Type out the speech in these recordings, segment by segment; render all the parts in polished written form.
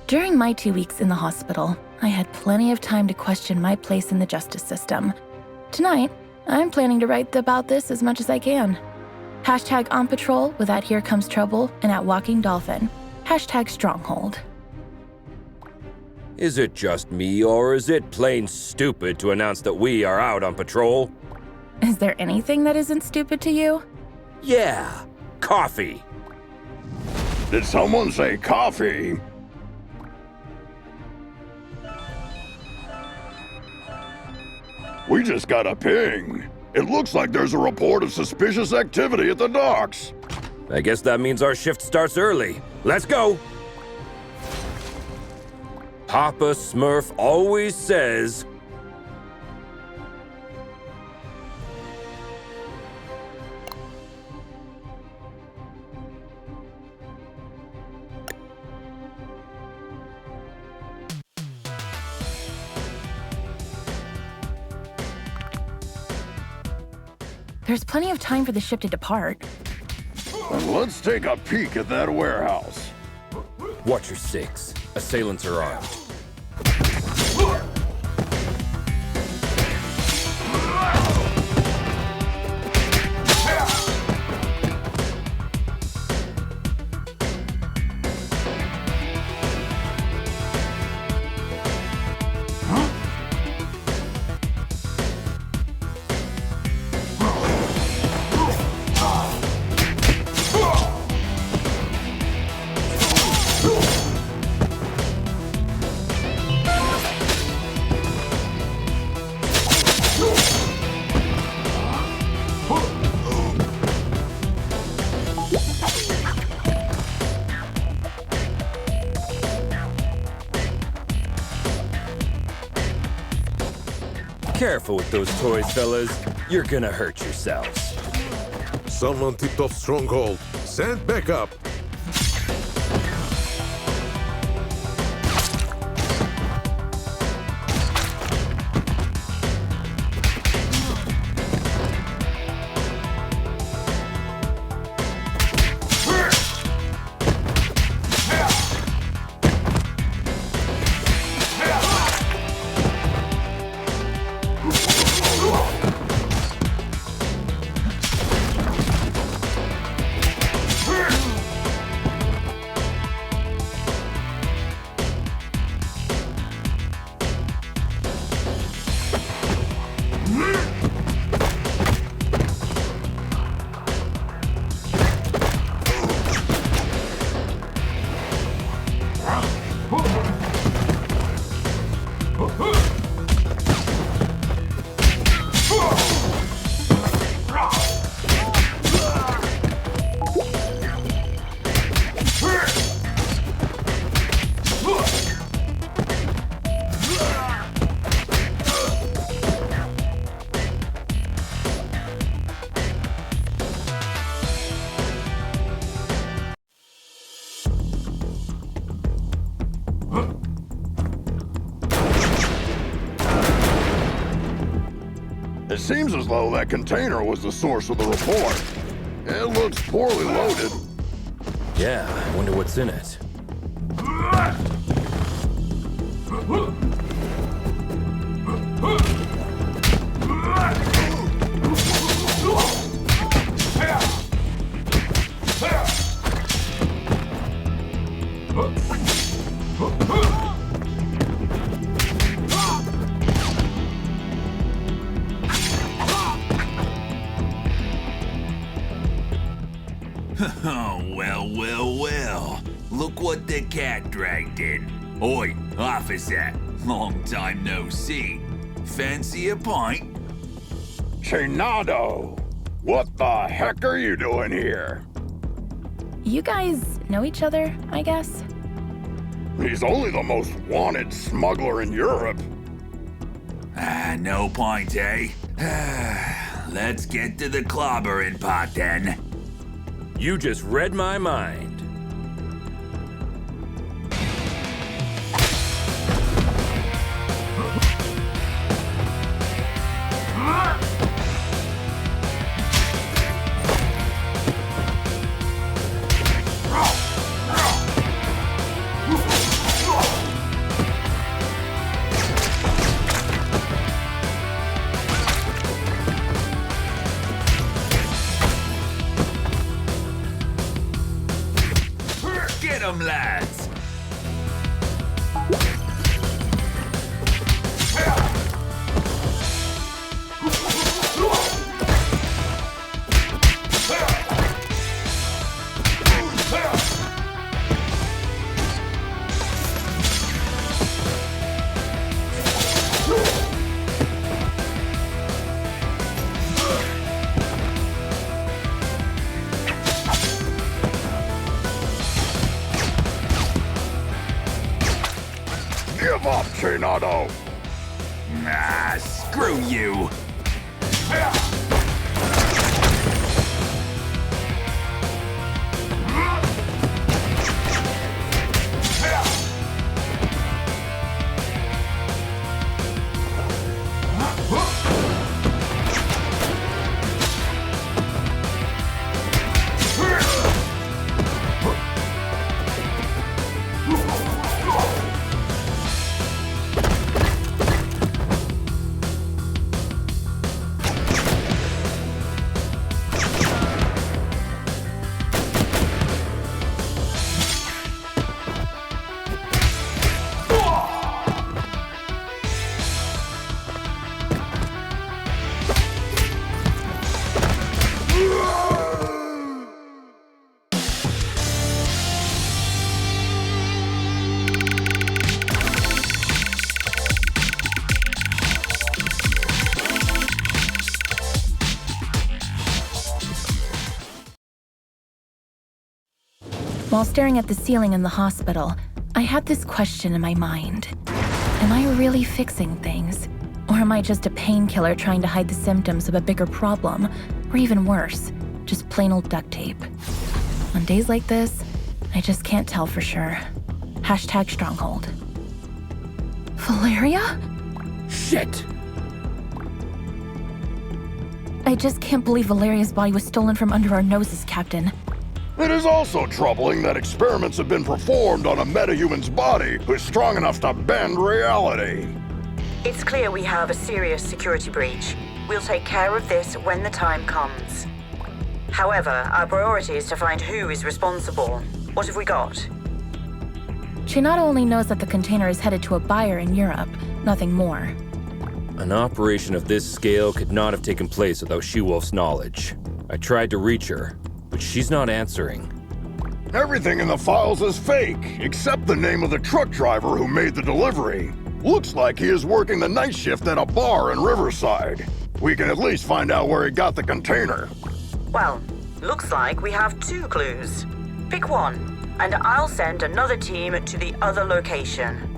During my 2 weeks in the hospital, I had plenty of time to question my place in the justice system. Tonight, I'm planning to write about this as much as I can. Hashtag on patrol with at Here Comes Trouble and at Walking Dolphin. Hashtag Stronghold. Is it just me, or is it plain stupid to announce that we are out on patrol? Is there anything that isn't stupid to you? Yeah, coffee. Did someone say coffee? We just got a ping. It looks like there's a report of suspicious activity at the docks. I guess that means our shift starts early. Let's go! Papa Smurf always says... There's plenty of time for the ship to depart. And let's take a peek at that warehouse. Watch your six. Assailants are armed. Careful with those toys, fellas. You're gonna hurt yourselves. Someone tipped off Stronghold. Send backup. It seems as though that container was the source of the report. It looks poorly loaded. Yeah, I wonder what's in it. Oh, well. Look what the cat dragged in. Oi, officer. Long time no see. Fancy a pint? Chinado! What the heck are you doing here? You guys know each other, I guess? He's only the most wanted smuggler in Europe. No point, eh? Let's get to the clobbering pot then. You just read my mind. Give up, Chinado! Ah, screw you! While staring at the ceiling in the hospital, I had this question in my mind. Am I really fixing things? Or am I just a painkiller trying to hide the symptoms of a bigger problem? Or even worse, just plain old duct tape? On days like this, I just can't tell for sure. Hashtag Stronghold. Valeria? Shit! I just can't believe Valeria's body was stolen from under our noses, Captain. It is also troubling that experiments have been performed on a metahuman's body who's strong enough to bend reality. It's clear we have a serious security breach. We'll take care of this when the time comes. However, our priority is to find who is responsible. What have we got? Chinado only knows that the container is headed to a buyer in Europe, nothing more. An operation of this scale could not have taken place without She-Wolf's knowledge. I tried to reach her, but she's not answering. Everything in the files is fake, except the name of the truck driver who made the delivery. Looks like he is working the night shift at a bar in Riverside. We can at least find out where he got the container. Well, looks like we have 2 clues. Pick one, and I'll send another team to the other location.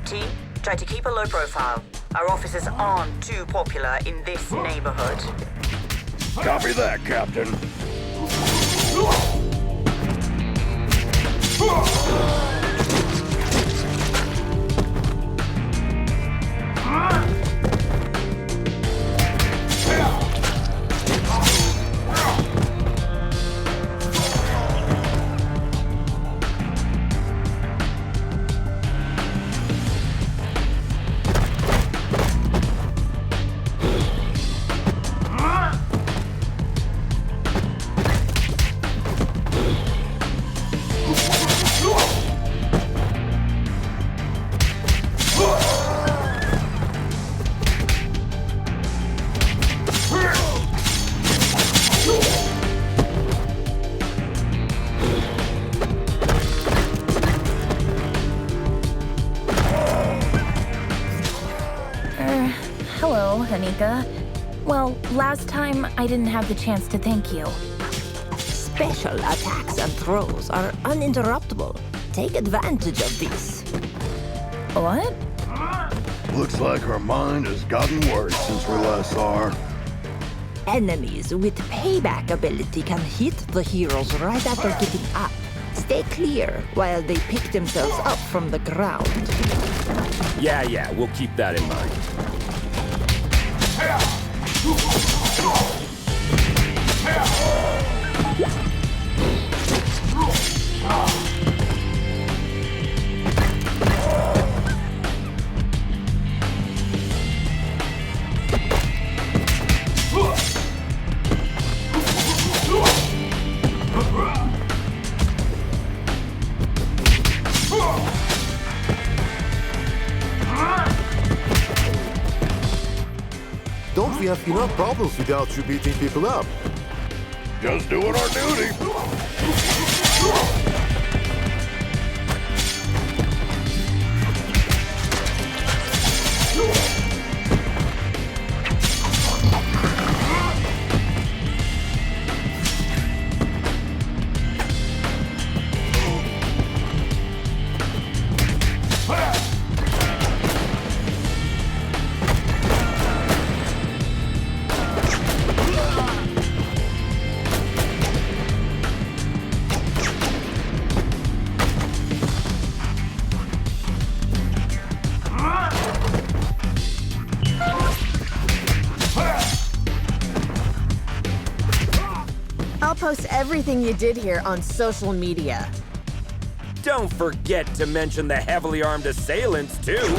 Team, try to keep a low profile. Our officers aren't too popular in this neighborhood. Copy that, Captain. Hello, Hanika. Well, last time I didn't have the chance to thank you. Special attacks and throws are uninterruptible. Take advantage of this. What? Looks like her mind has gotten worse since we last saw her. Enemies with payback ability can hit the heroes right after getting up. Stay clear while they pick themselves up from the ground. Yeah, we'll keep that in mind. Don't we have enough problems without you beating people up? Just doing our duty. I'll post everything you did here on social media. Don't forget to mention the heavily armed assailants, too.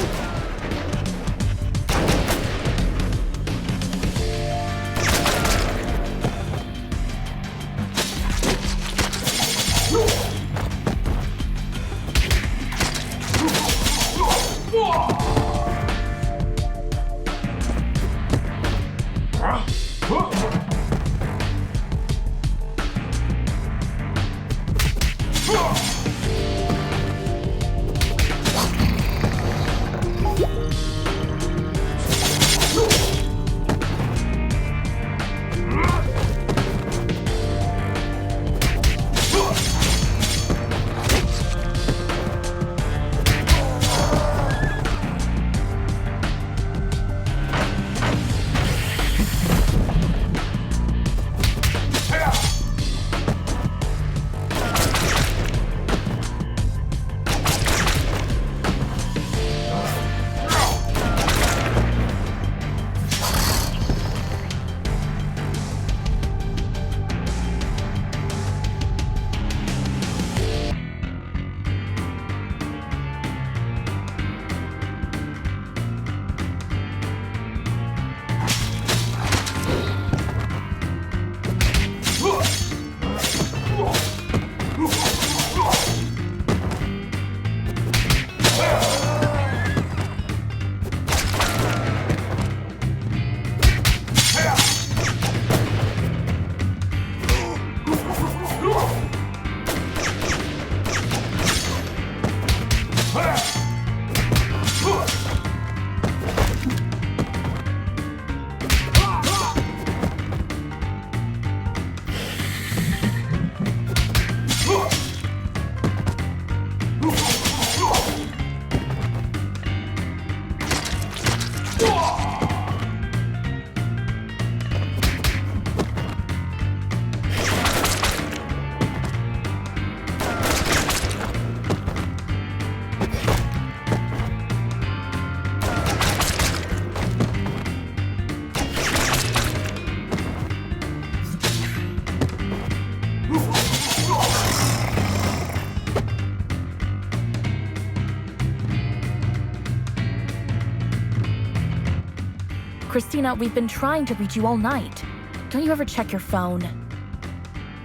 Christina, we've been trying to reach you all night. Don't you ever check your phone?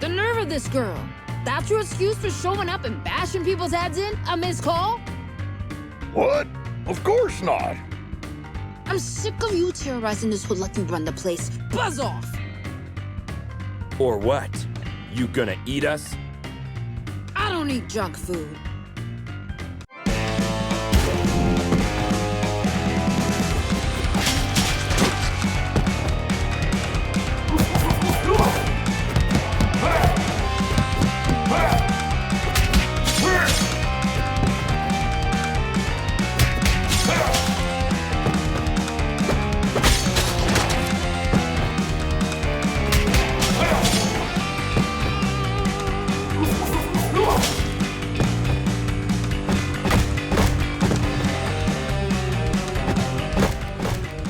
The nerve of this girl. That's your excuse for showing up and bashing people's heads in? A missed call? What? Of course not. I'm sick of you terrorizing this hood like you run the place. Buzz off! Or what? You gonna eat us? I don't eat junk food.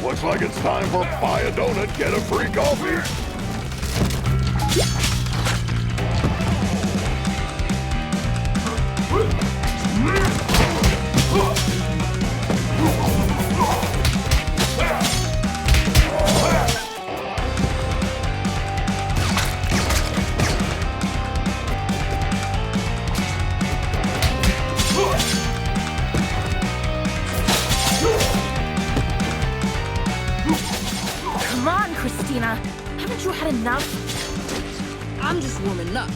Looks like it's time for buy a donut, get a free coffee. Come on, Christina. Haven't you had enough? I'm just warming up.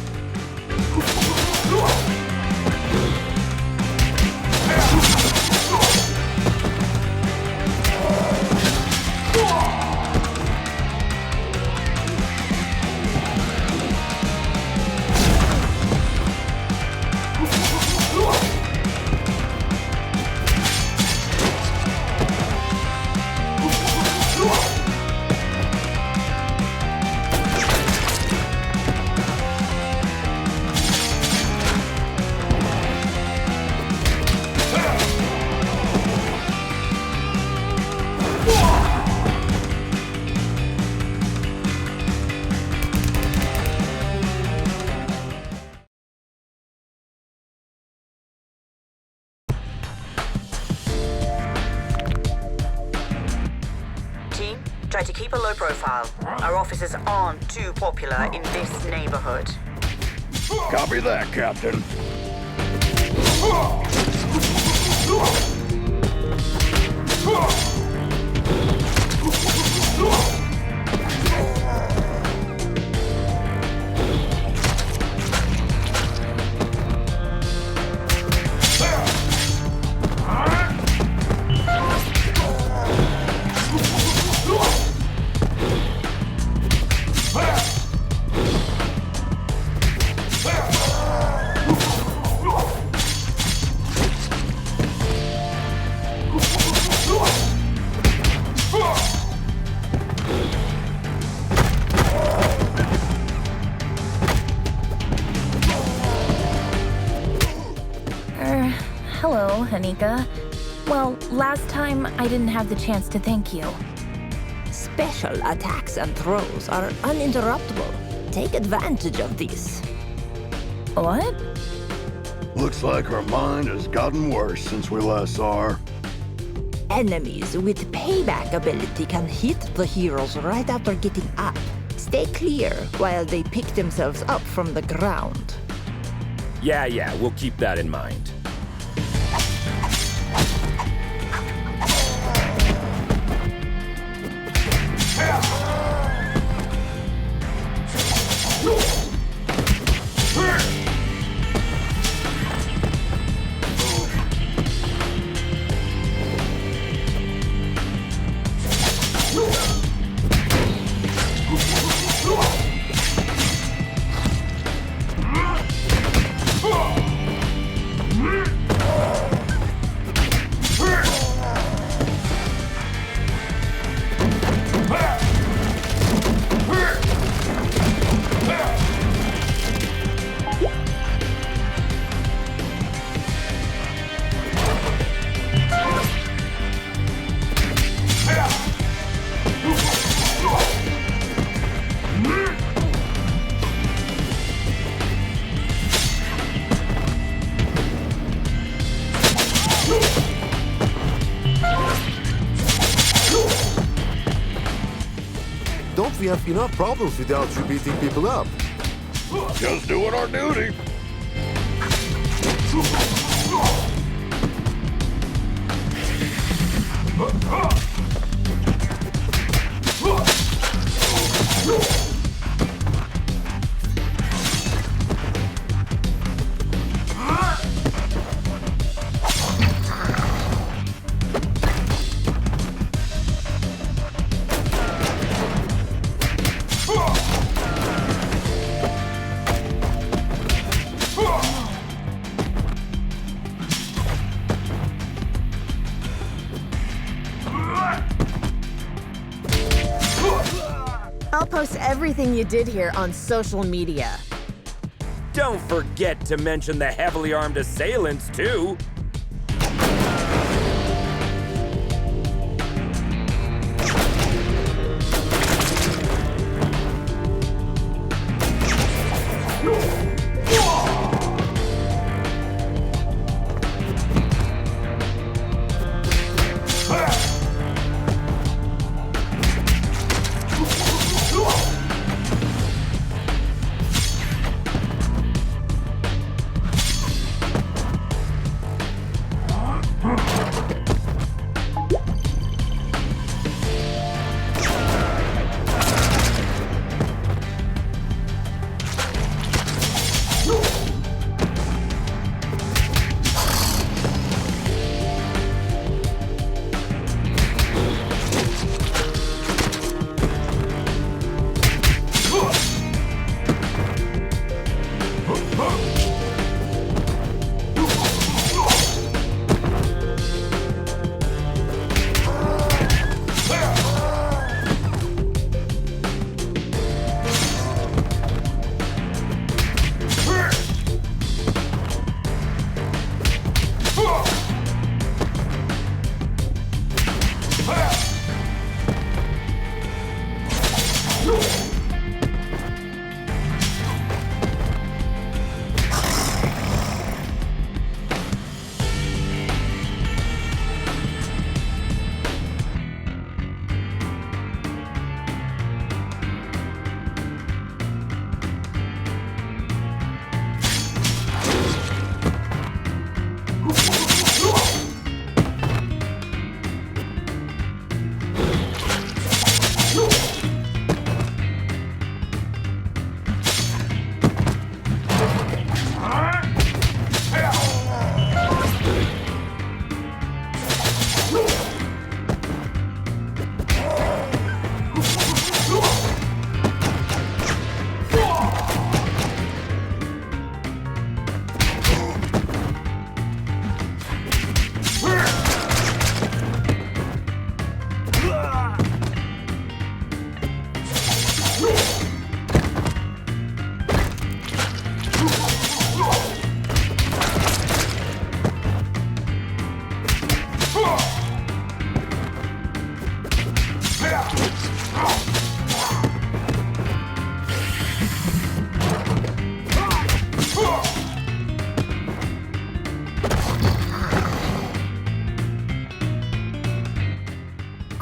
Try to keep a low profile. Our officers aren't too popular in this neighborhood. Copy that, Captain. Hello, Anika. Well, last time I didn't have the chance to thank you. Special attacks and throws are uninterruptible. Take advantage of these. What? Looks like her mind has gotten worse since we last saw her. Enemies with payback ability can hit the heroes right after getting up. Stay clear while they pick themselves up from the ground. Yeah, we'll keep that in mind. Don't we have enough problems without you beating people up? Just doing our duty. I'll post everything you did here on social media. Don't forget to mention the heavily armed assailants, too.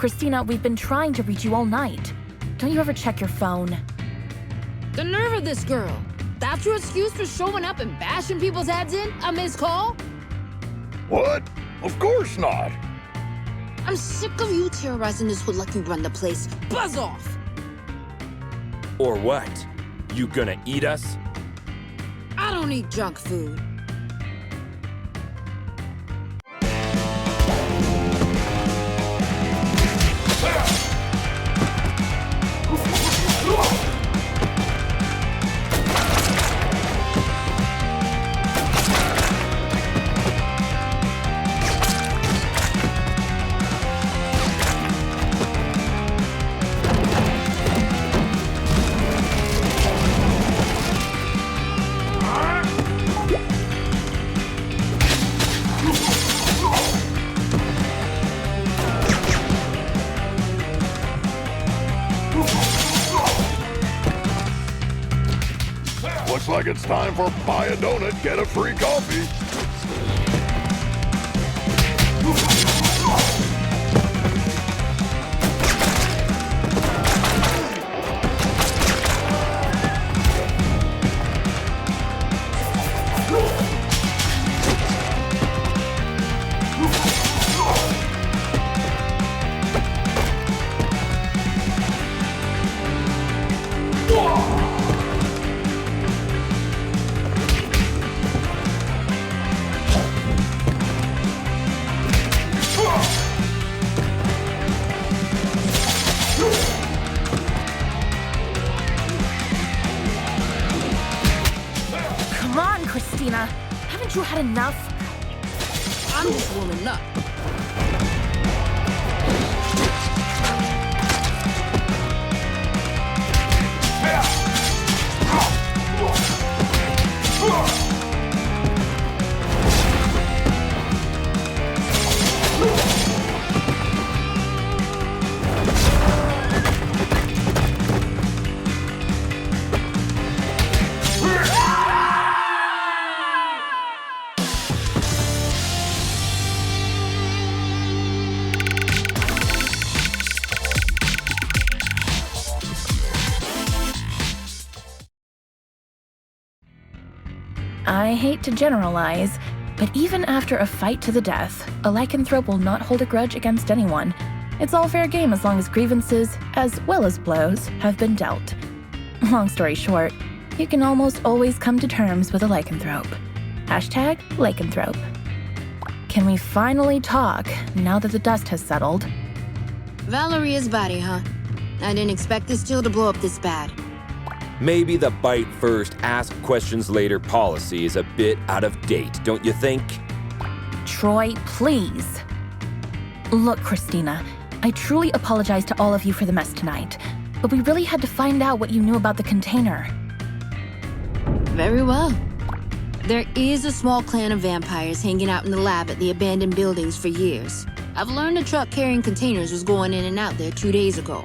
Christina, we've been trying to reach you all night. Don't you ever check your phone? The nerve of this girl. That's your excuse for showing up and bashing people's heads in? A missed call? What? Of course not. I'm sick of you terrorizing this hood like you run the place. Buzz off! Or what? You gonna eat us? I don't eat junk food. Looks like it's time for buy a donut, get a free coffee. Come on, Christina. Haven't you had enough? I'm just warming up. I hate to generalize, but even after a fight to the death, a lycanthrope will not hold a grudge against anyone. It's all fair game as long as grievances, as well as blows, have been dealt. Long story short, you can almost always come to terms with a lycanthrope. Hashtag lycanthrope. Can we finally talk now that the dust has settled? Valeria's body, huh? I didn't expect this deal to blow up this bad. Maybe the bite first, ask questions later policy is a bit out of date, don't you think? Troy, please. Look, Christina, I truly apologize to all of you for the mess tonight, but we really had to find out what you knew about the container. Very well. There is a small clan of vampires hanging out in the lab at the abandoned buildings for years. I've learned a truck carrying containers was going in and out there 2 days ago.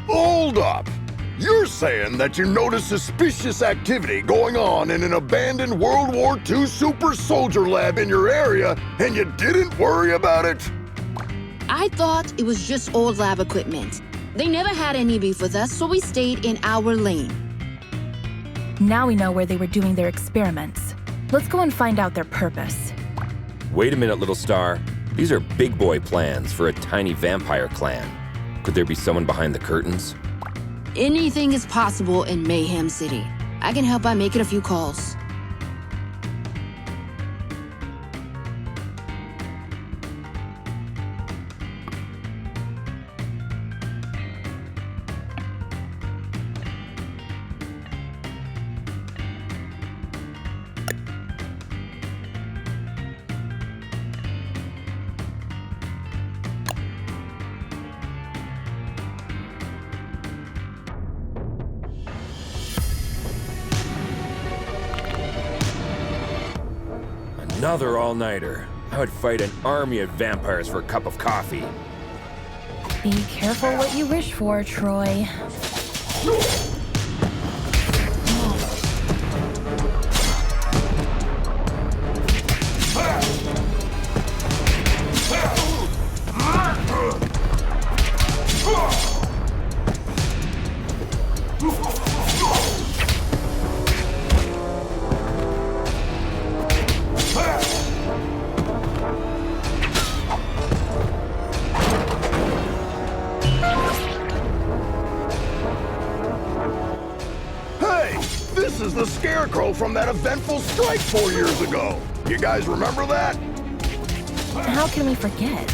Hold up! You're saying that you noticed suspicious activity going on in an abandoned World War II super soldier lab in your area, and you didn't worry about it? I thought it was just old lab equipment. They never had any beef with us, so we stayed in our lane. Now we know where they were doing their experiments. Let's go and find out their purpose. Wait a minute, little star. These are big boy plans for a tiny vampire clan. Could there be someone behind the curtains? Anything is possible in Mayhem City. I can help by making a few calls. Another all-nighter. I would fight an army of vampires for a cup of coffee. Be careful what you wish for, Troy. This is the Scarecrow from that eventful strike 4 years ago. You guys remember that? How can we forget?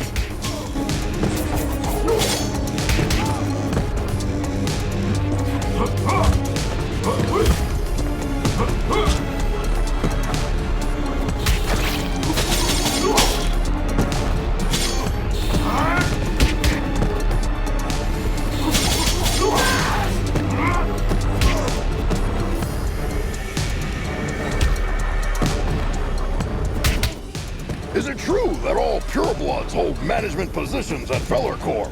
Is it true that all purebloods hold management positions at Corp?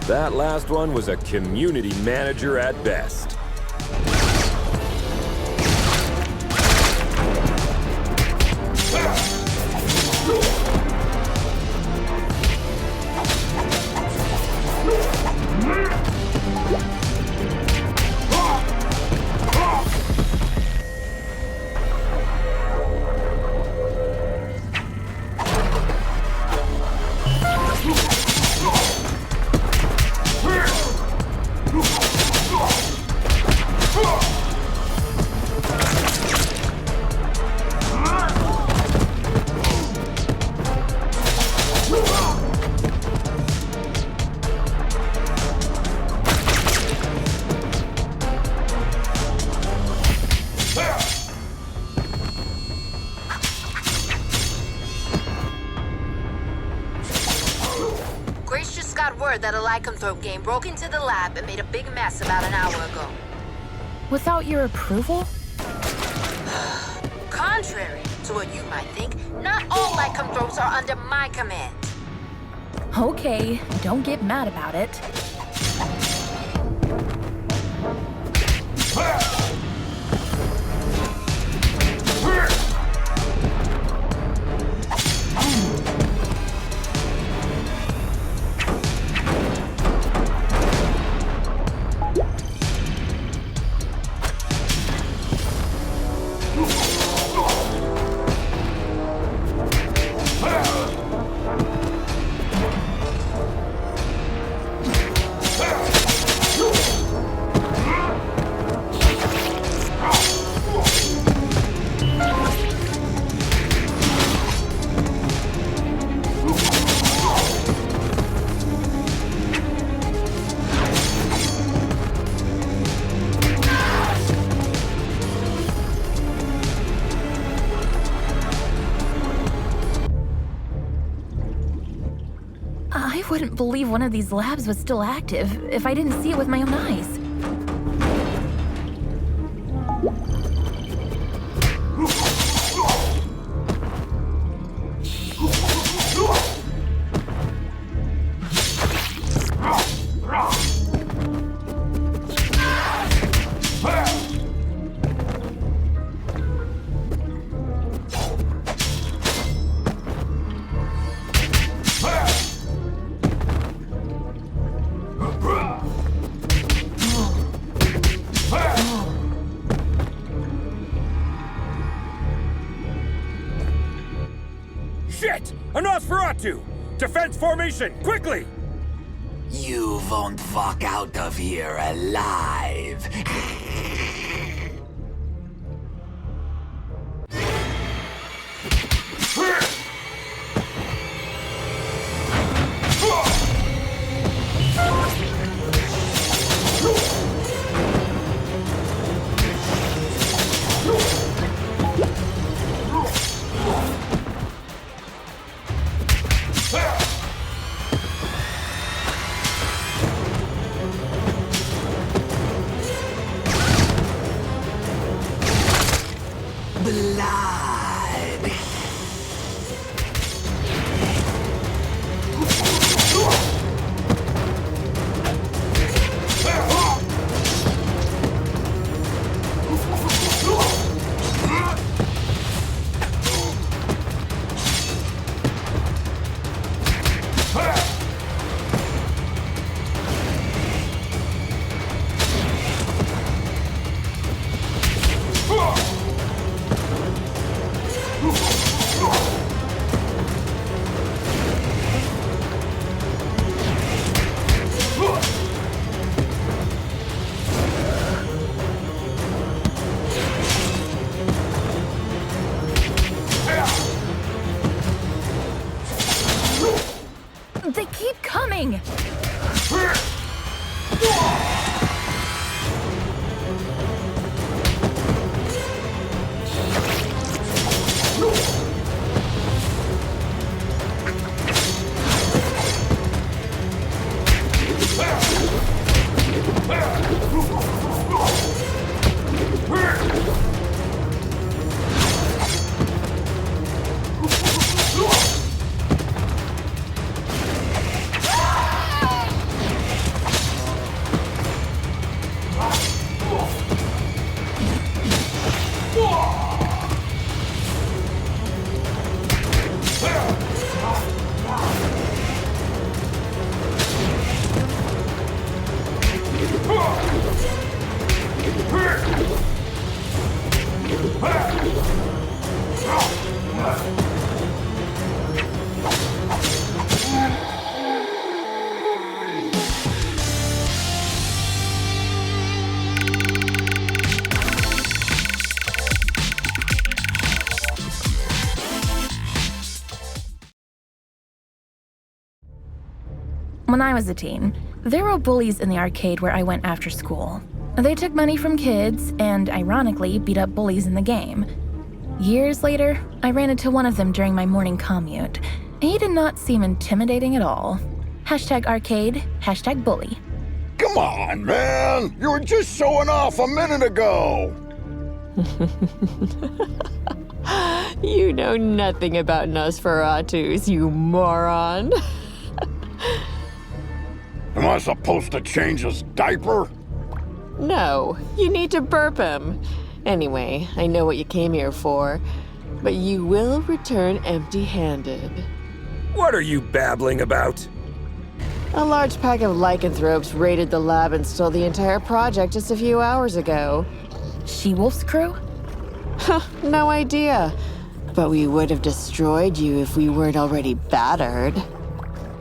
That last one was a community manager at best. That a lycanthrope game broke into the lab and made a big mess about an hour ago. Without your approval? Contrary to what you might think, not all lycanthropes are under my command. Okay, don't get mad about it. I wouldn't believe one of these labs was still active if I didn't see it with my own eyes. Shit! A Nosferatu! Defense formation, quickly! You won't walk out of here alive. Blood. When I was a teen, there were bullies in the arcade where I went after school. They took money from kids and, ironically, beat up bullies in the game. Years later, I ran into one of them during my morning commute. He did not seem intimidating at all. #arcade, #bully. Come on, man! You were just showing off a minute ago! You know nothing about Nosferatus, you moron. Am I supposed to change his diaper? No, you need to burp him. Anyway, I know what you came here for, but you will return empty-handed. What are you babbling about? A large pack of lycanthropes raided the lab and stole the entire project just a few hours ago. She-Wolf's crew? No idea. But we would have destroyed you if we weren't already battered.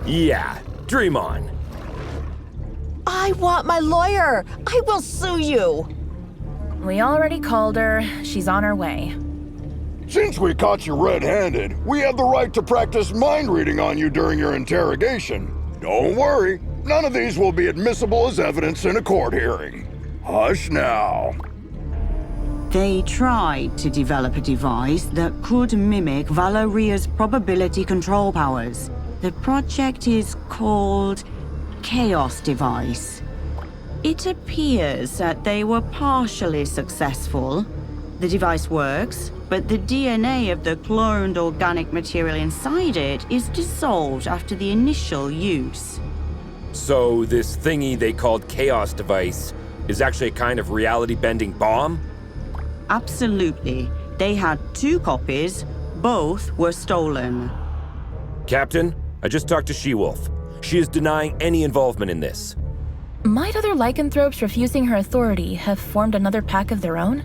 Yeah, dream on. I want my lawyer. I will sue you. We already called her. She's on her way. Since we caught you red-handed, we have the right to practice mind reading on you during your interrogation. Don't worry, none of these will be admissible as evidence in a court hearing. Hush now. They tried to develop a device that could mimic Valeria's probability control powers. The project is called Chaos Device. It appears that they were partially successful. The device works, but the DNA of the cloned organic material inside it is dissolved after the initial use. So this thingy they called Chaos Device is actually a kind of reality-bending bomb? Absolutely. They had 2 copies. Both were stolen. Captain, I just talked to She-Wolf. She is denying any involvement in this. Might other lycanthropes refusing her authority have formed another pack of their own?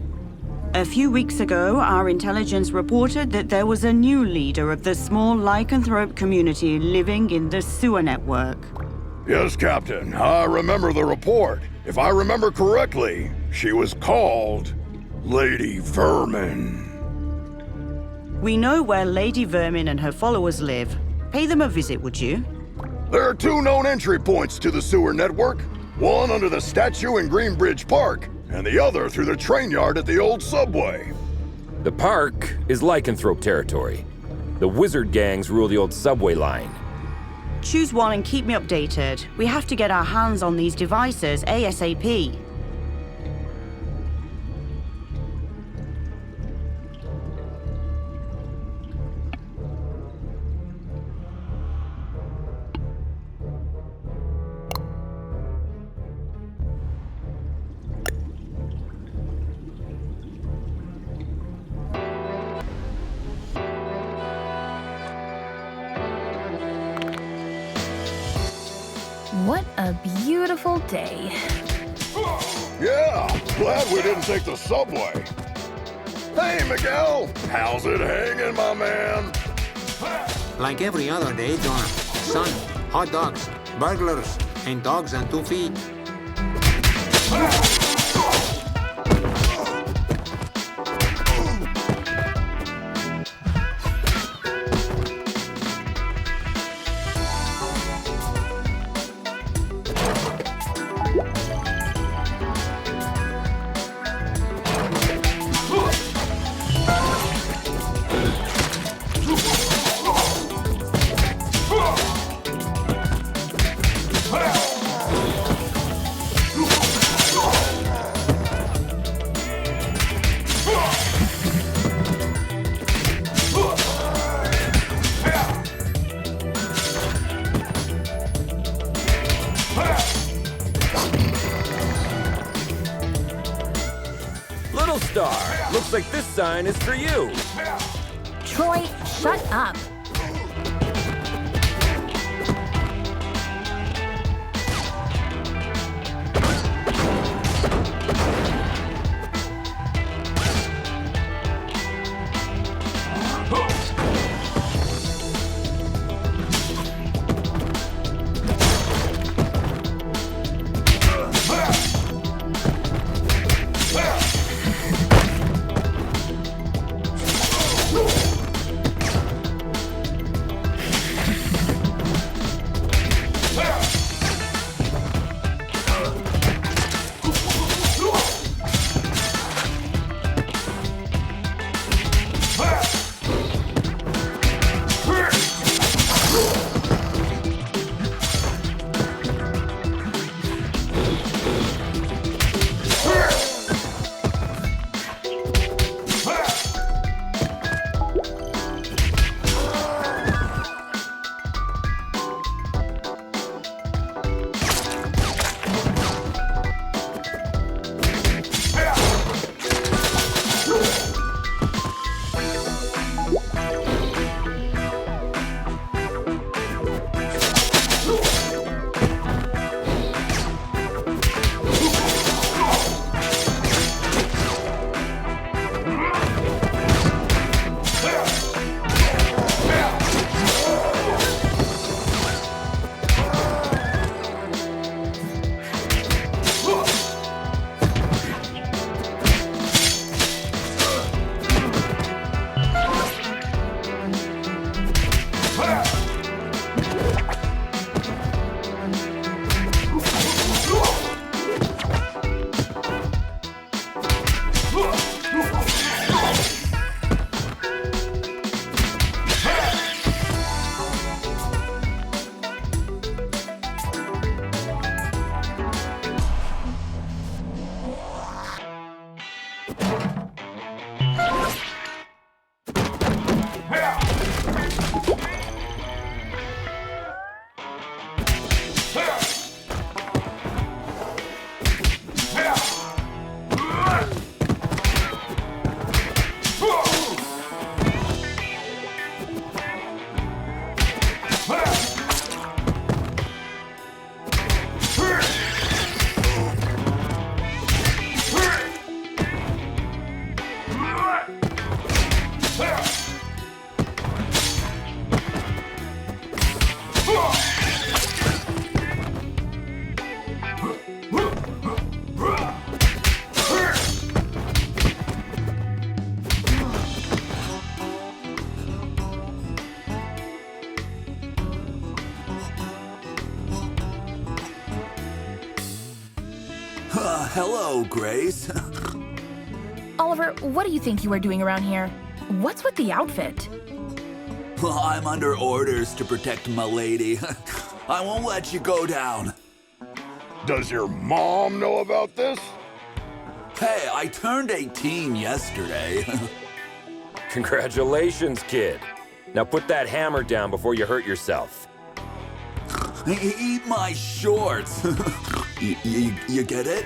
A few weeks ago, our intelligence reported that there was a new leader of the small lycanthrope community living in the sewer network. Yes, Captain, I remember the report. If I remember correctly, she was called Lady Vermin. We know where Lady Vermin and her followers live. Pay them a visit, would you? There are 2 known entry points to the sewer network. One under the statue in Greenbridge Park, and the other through the train yard at the old subway. The park is lycanthrope territory. The wizard gangs rule the old subway line. Choose one and keep me updated. We have to get our hands on these devices ASAP. What a beautiful day. Yeah, glad we didn't take the subway. Hey, Miguel, how's it hanging, my man? Like every other day, John. Sun, hot dogs, burglars, and dogs on 2 feet. Little Star, looks like this sign is for you. Troy, shut up. Hello, Grace. Oliver, what do you think you are doing around here? What's with the outfit? I'm under orders to protect my lady. I won't let you go down. Does your mom know about this? Hey, I turned 18 yesterday. Congratulations, kid. Now put that hammer down before you hurt yourself. Eat my shorts. You get it?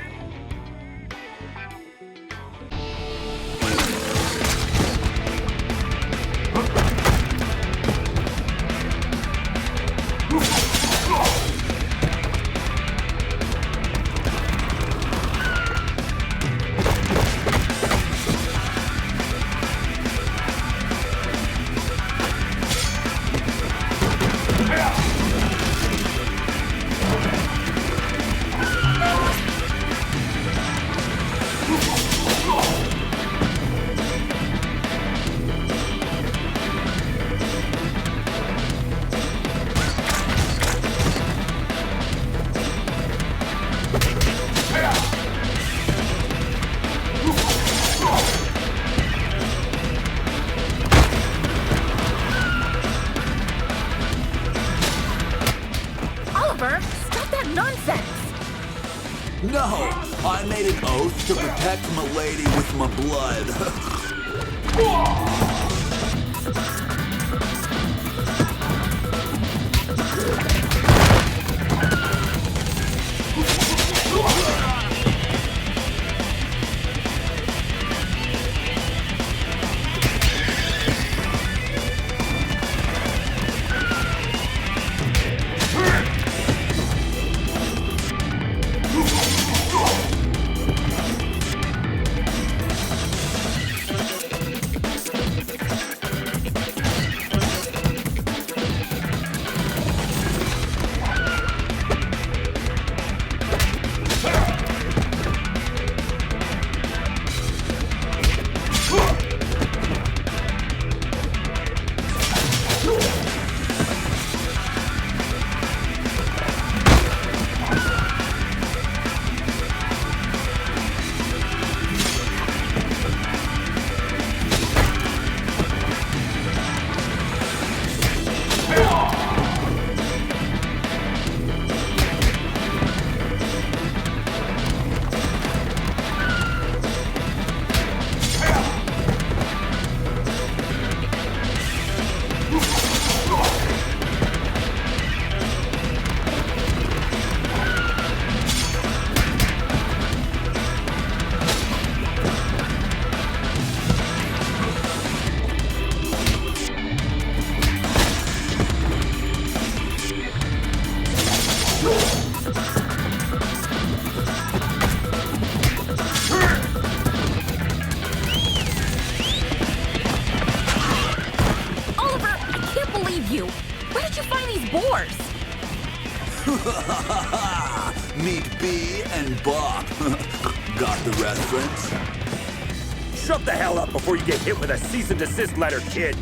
No! I made an oath to protect my lady with my blood. Meet B and Bob. Got the reference? Shut the hell up before you get hit with a cease and desist letter, kid!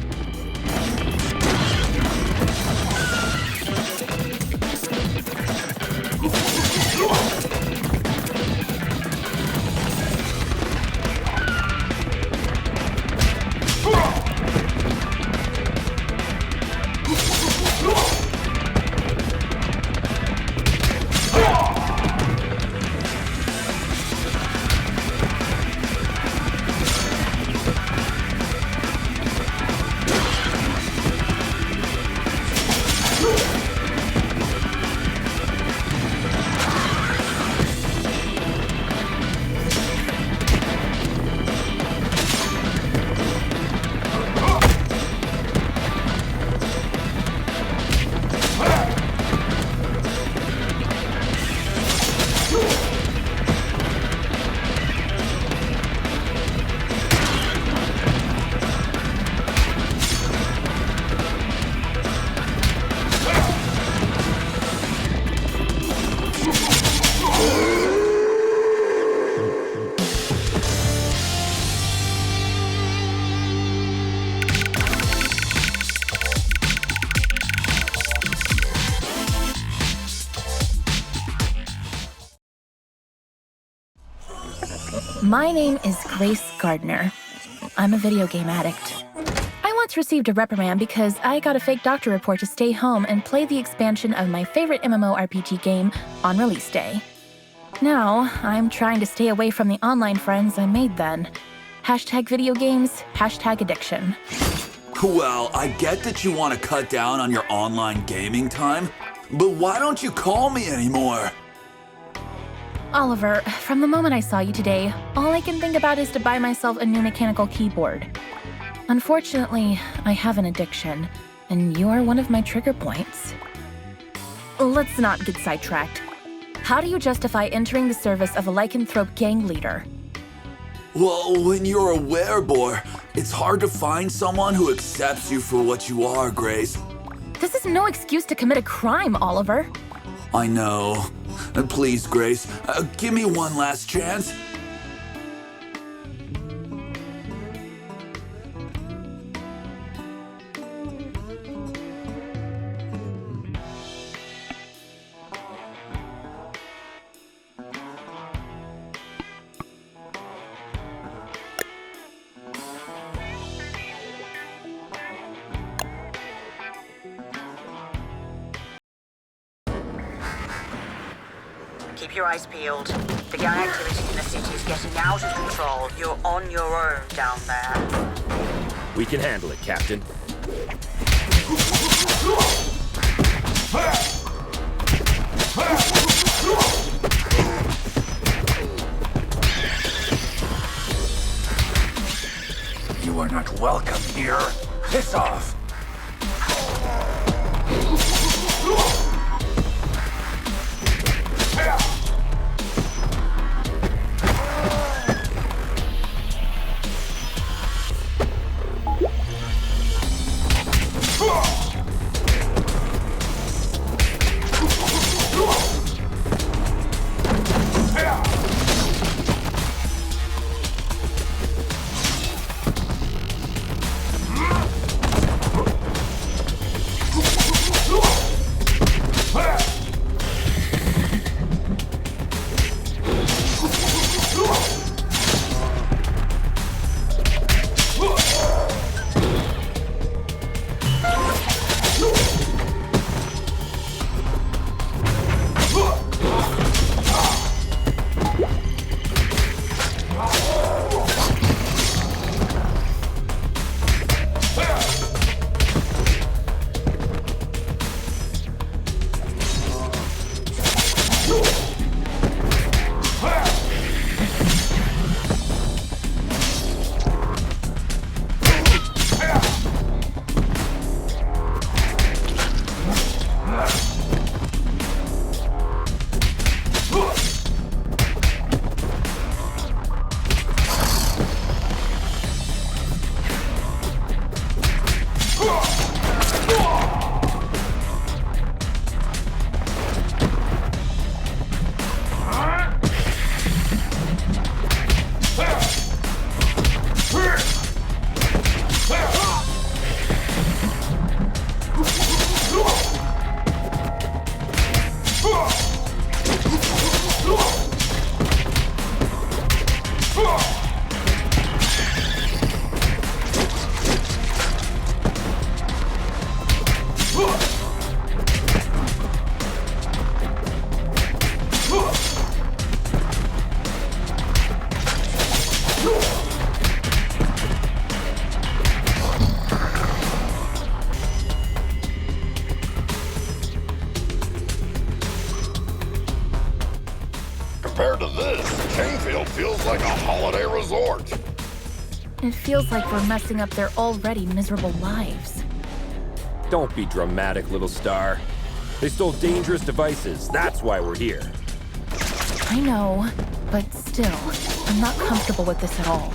My name is Grace Gardner. I'm a video game addict. I once received a reprimand because I got a fake doctor report to stay home and play the expansion of my favorite MMORPG game on release day. Now, I'm trying to stay away from the online friends I made then. Hashtag video games, hashtag addiction. Well, I get that you want to cut down on your online gaming time, but why don't you call me anymore? Oliver, from the moment I saw you today, all I can think about is to buy myself a new mechanical keyboard. Unfortunately, I have an addiction, and you are one of my trigger points. Let's not get sidetracked. How do you justify entering the service of a lycanthrope gang leader? Well, when you're a werebore, it's hard to find someone who accepts you for what you are, Grace. This is no excuse to commit a crime, Oliver. I know. Please, Grace, give me one last chance. Keep your eyes peeled. The gang activity in the city is getting out of control. You're on your own down there. We can handle it, Captain. You are not welcome here. Piss off. Compared to this, Kingfield feels like a holiday resort. It feels like we're messing up their already miserable lives. Don't be dramatic, little star. They stole dangerous devices. That's why we're here. I know, but still, I'm not comfortable with this at all.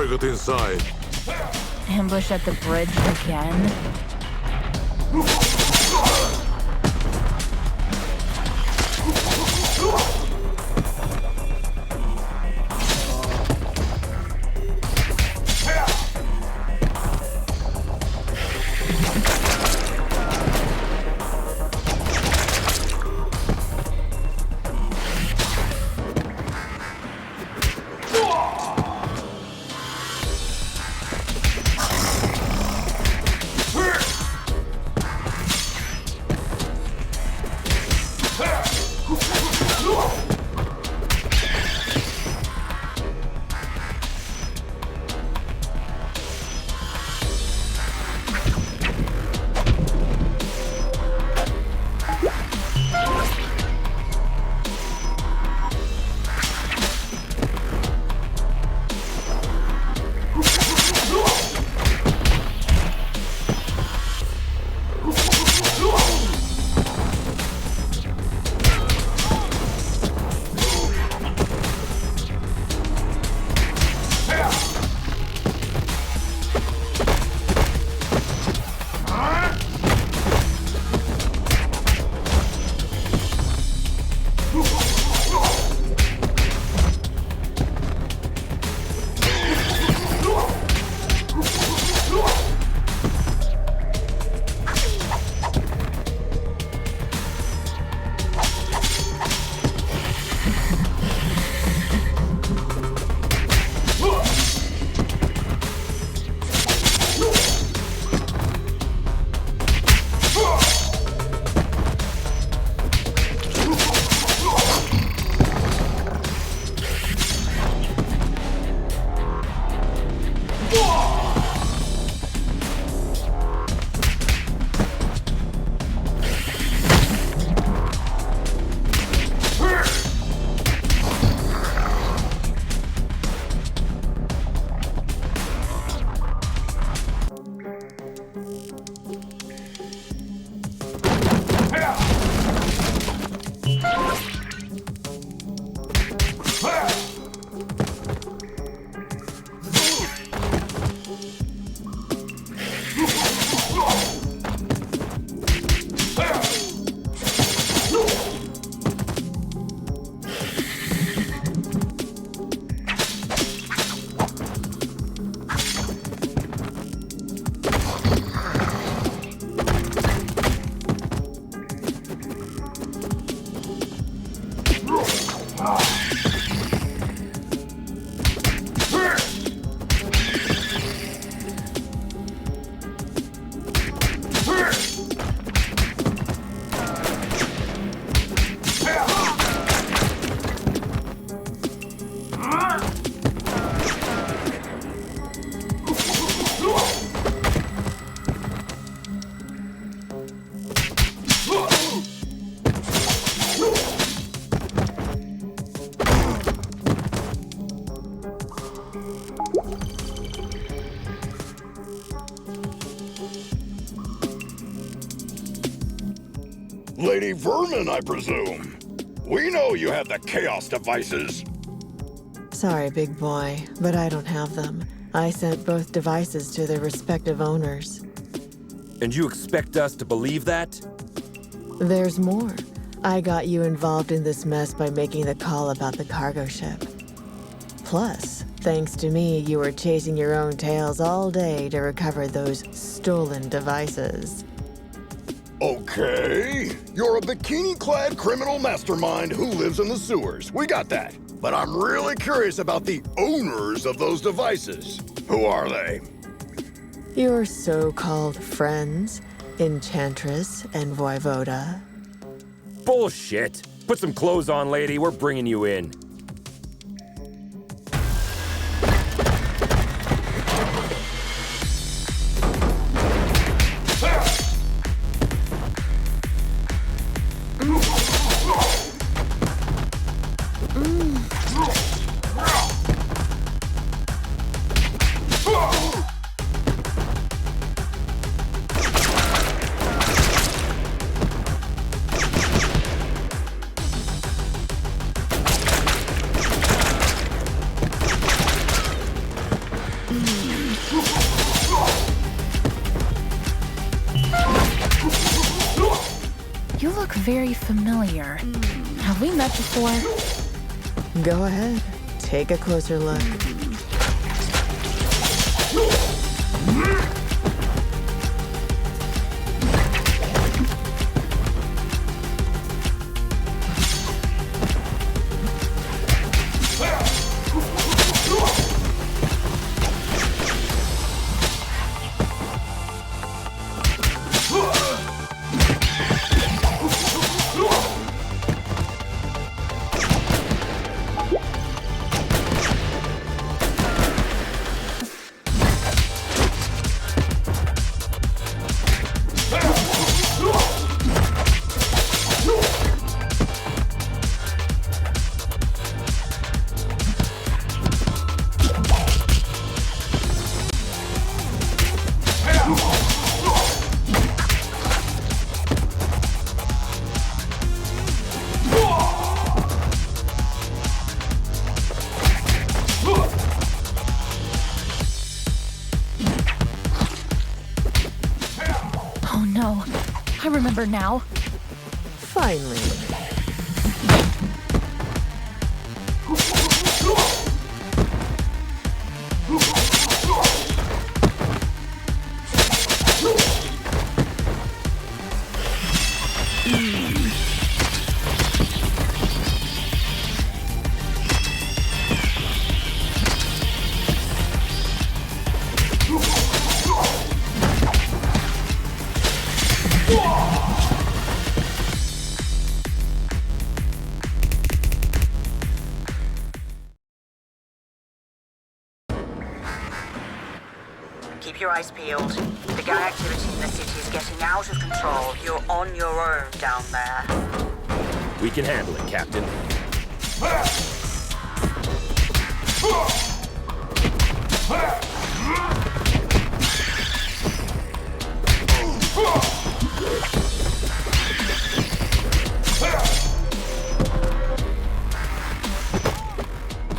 target inside. Ambush at the bridge again? Lady Vermin, I presume. We know you have the Chaos devices. Sorry, big boy, but I don't have them. I sent both devices to their respective owners. And you expect us to believe that? There's more. I got you involved in this mess by making the call about the cargo ship. Plus, thanks to me, you were chasing your own tails all day to recover those stolen devices. Okay. You're a bikini-clad criminal mastermind who lives in the sewers. We got that. But I'm really curious about the owners of those devices. Who are they? Your so-called friends, Enchantress and Voivoda. Bullshit. Put some clothes on, lady. We're bringing you in. very familiar. Have we met before? Go ahead. Take a closer look. Oh no, I remember now. Finally. Keep your eyes peeled. The gang activity in the city is getting out of control. You're on your own down there. We can handle it, Captain.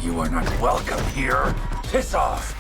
You are not welcome here. Piss off.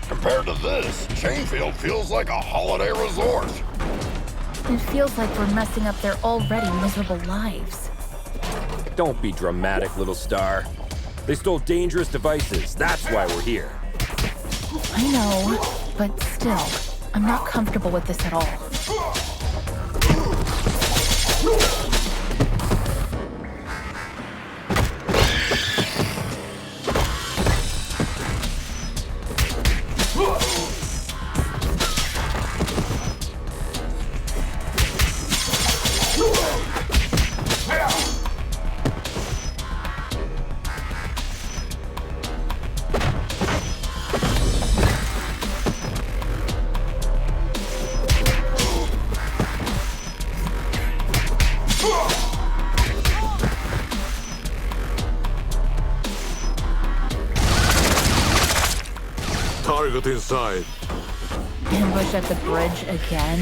Compared to this, Chainfield feels like a holiday resort. It feels like we're messing up their already miserable lives. Don't be dramatic, little star. They stole dangerous devices. That's why we're here. I know, but still, I'm not comfortable with this at all. Whoa! inside. Ambush at the bridge again?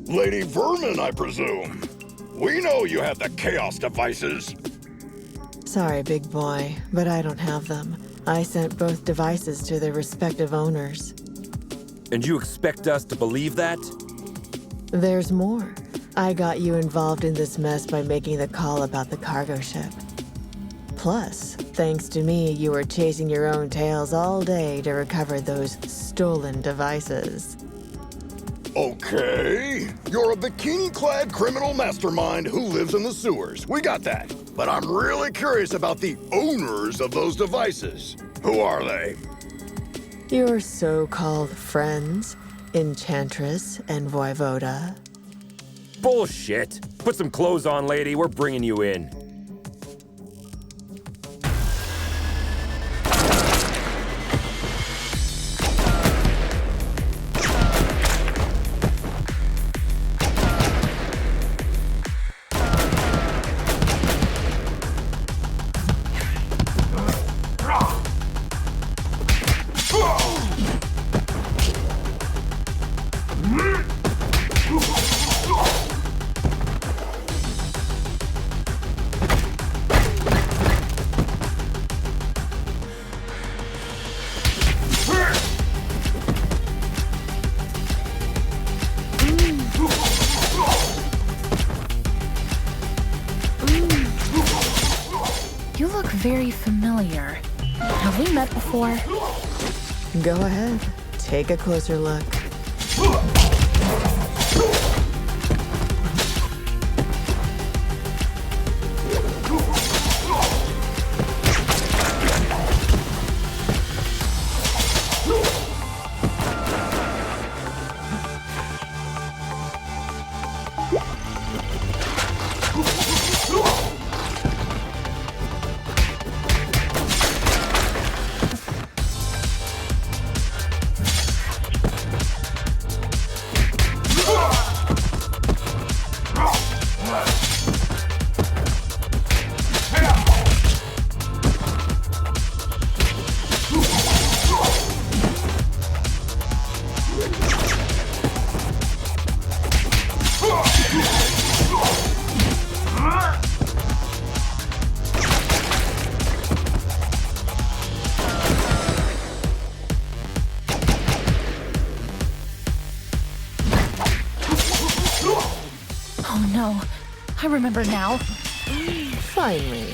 Lady Vermin, I presume. We know you have the chaos devices. Sorry, big boy, but I don't have them. I sent both devices to their respective owners. And you expect us to believe that? There's more. I got you involved in this mess by making the call about the cargo ship. Plus, thanks to me, you were chasing your own tails all day to recover those stolen devices. Okay, you're a bikini-clad criminal mastermind who lives in the sewers. We got that. But I'm really curious about the owners of those devices. Who are they? Your so-called friends, Enchantress and Voivoda. Bullshit. Put some clothes on, lady. We're bringing you in. You look very familiar. Have we met before? Go ahead. Take a closer look. I remember now. Finally.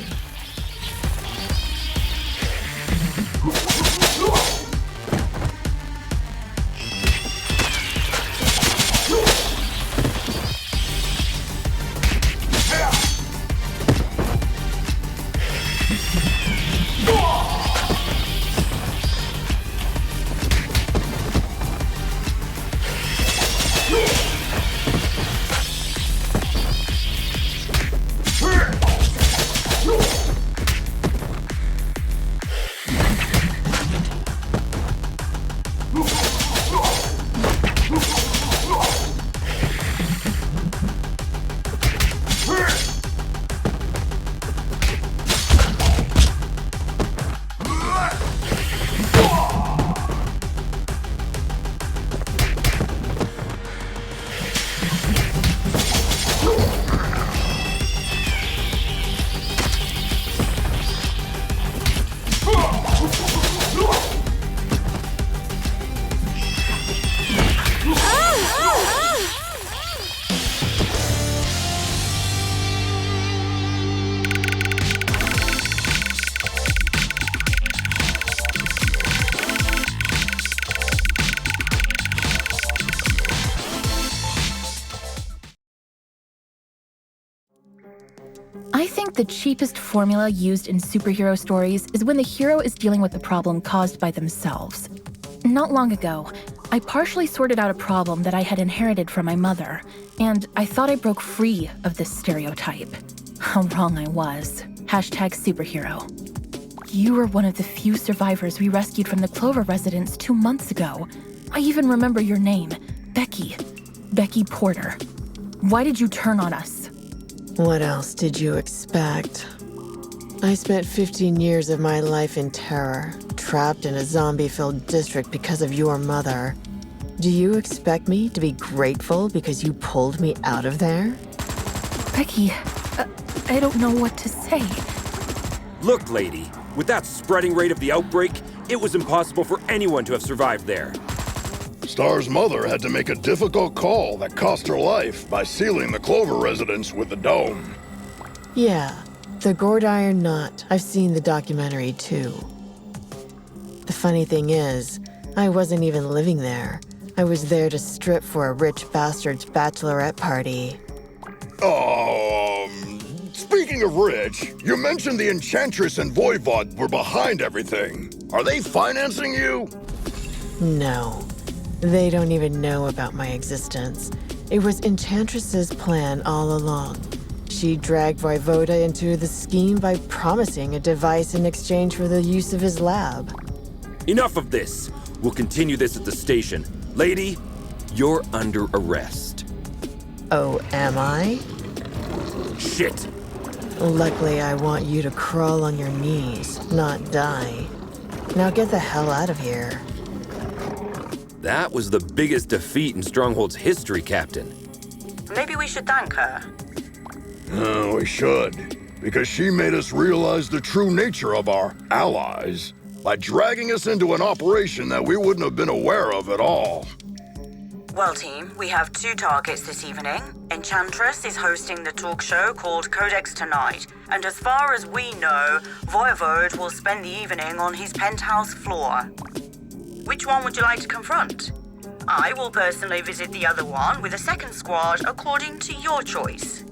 I think the cheapest formula used in superhero stories is when the hero is dealing with a problem caused by themselves. Not long ago, I partially sorted out a problem that I had inherited from my mother, and I thought I broke free of this stereotype. How wrong I was. #superhero. You were one of the few survivors we rescued from the Clover residence 2 months ago. I even remember your name, Becky. Becky Porter. Why did you turn on us? What else did you expect? I spent 15 years of my life in terror, trapped in a zombie-filled district because of your mother. Do you expect me to be grateful because you pulled me out of there? Becky, I don't know what to say. Look, lady, with that spreading rate of the outbreak, it was impossible for anyone to have survived there. Star's mother had to make a difficult call that cost her life by sealing the Clover residence with the dome. Yeah, the gourd iron knot. I've seen the documentary too. The funny thing is, I wasn't even living there. I was there to strip for a rich bastard's bachelorette party. Speaking of rich, you mentioned the Enchantress and Voivod were behind everything. Are they financing you? No. They don't even know about my existence. It was Enchantress's plan all along. She dragged Voivoda into the scheme by promising a device in exchange for the use of his lab. Enough of this. We'll continue this at the station. Lady, you're under arrest. Oh, am I? Shit. Luckily, I want you to crawl on your knees, not die. Now get the hell out of here. That was the biggest defeat in Stronghold's history, Captain. Maybe we should thank her. We should, because she made us realize the true nature of our allies by dragging us into an operation that we wouldn't have been aware of at all. Well, team, we have 2 targets this evening. Enchantress is hosting the talk show called Codex Tonight, and as far as we know, Voivod will spend the evening on his penthouse floor. Which one would you like to confront? I will personally visit the other one with a second squad according to your choice.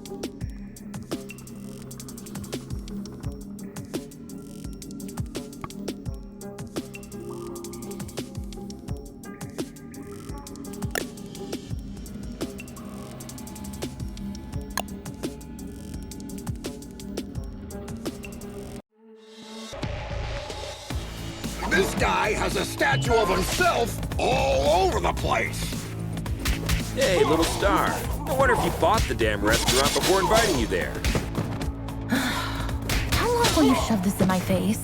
This guy has a statue of himself all over the place. Hey, little Star. I wonder if you bought the damn restaurant before inviting you there. How long will you shove this in my face?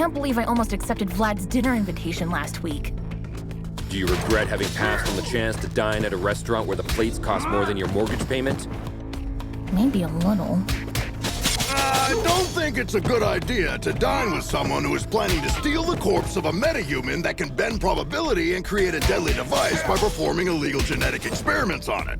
can't believe I almost accepted Vlad's dinner invitation last week. Do you regret having passed on the chance to dine at a restaurant where the plates cost more than your mortgage payment? Maybe a little. I don't think it's a good idea to dine with someone who is planning to steal the corpse of a metahuman that can bend probability and create a deadly device by performing illegal genetic experiments on it.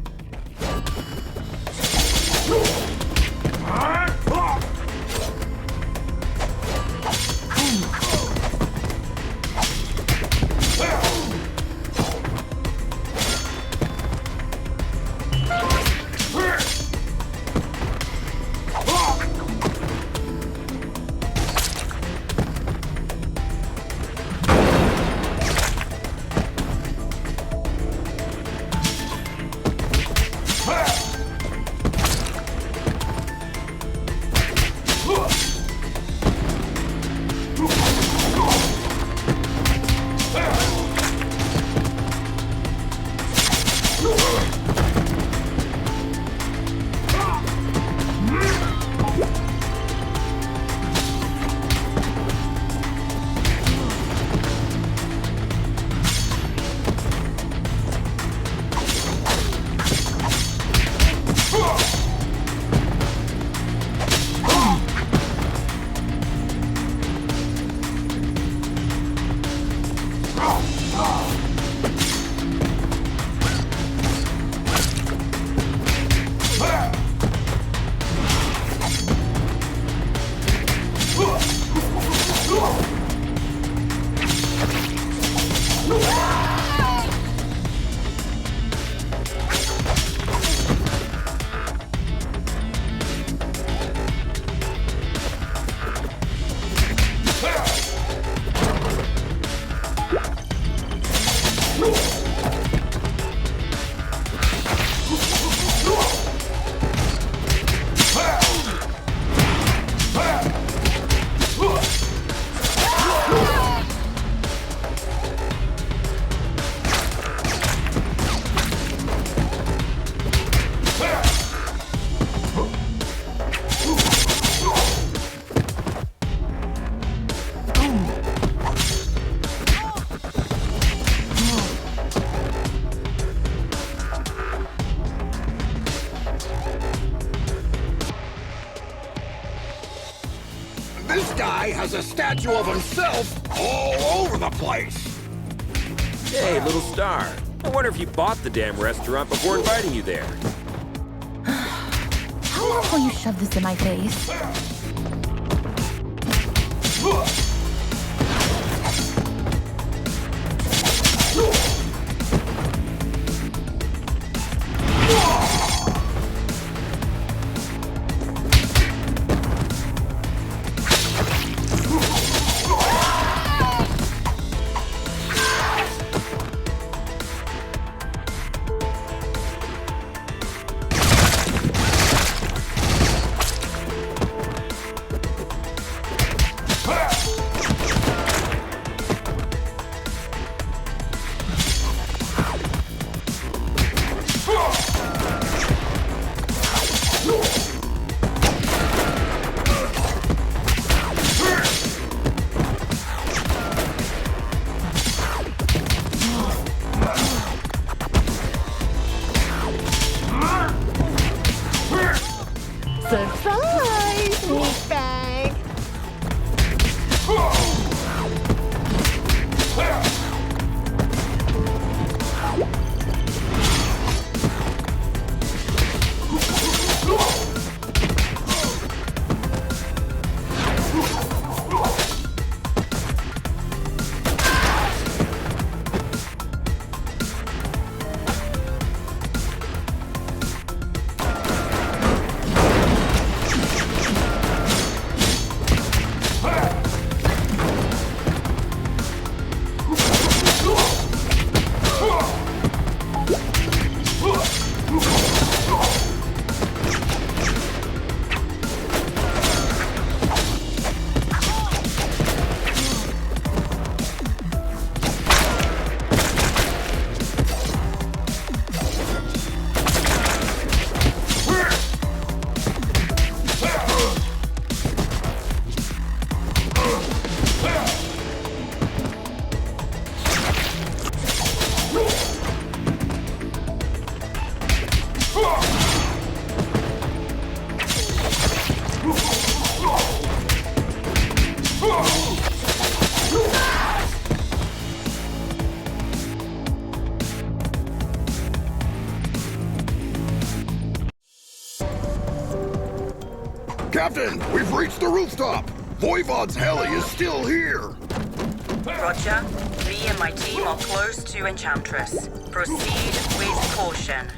Has a statue of himself all over the place. Hey, little star. I wonder if you bought the damn restaurant before inviting you there. How long will you shove this in my face? Captain, we've reached the rooftop. Voivod's heli is still here. Roger. Me and my team are close to Enchantress. Proceed with caution.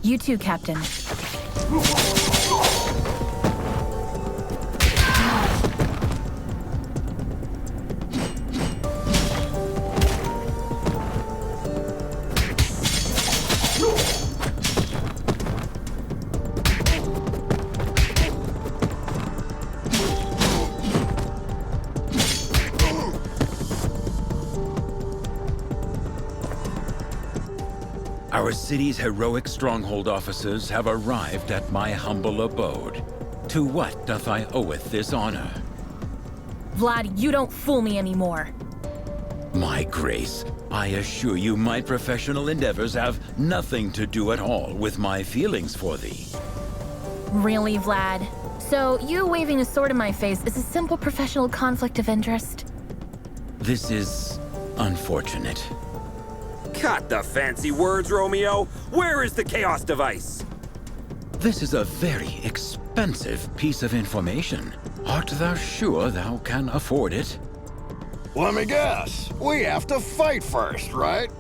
You too, Captain. Our city's heroic Stronghold officers have arrived at my humble abode. To what doth I oweth this honor? Vlad, you don't fool me anymore. My grace, I assure you my professional endeavors have nothing to do at all with my feelings for thee. Really, Vlad? So, you waving a sword in my face is a simple professional conflict of interest? This is unfortunate. Cut the fancy words, Romeo. Where is the chaos device? This is a very expensive piece of information. Art thou sure thou can afford it? Let me guess. We have to fight first, right?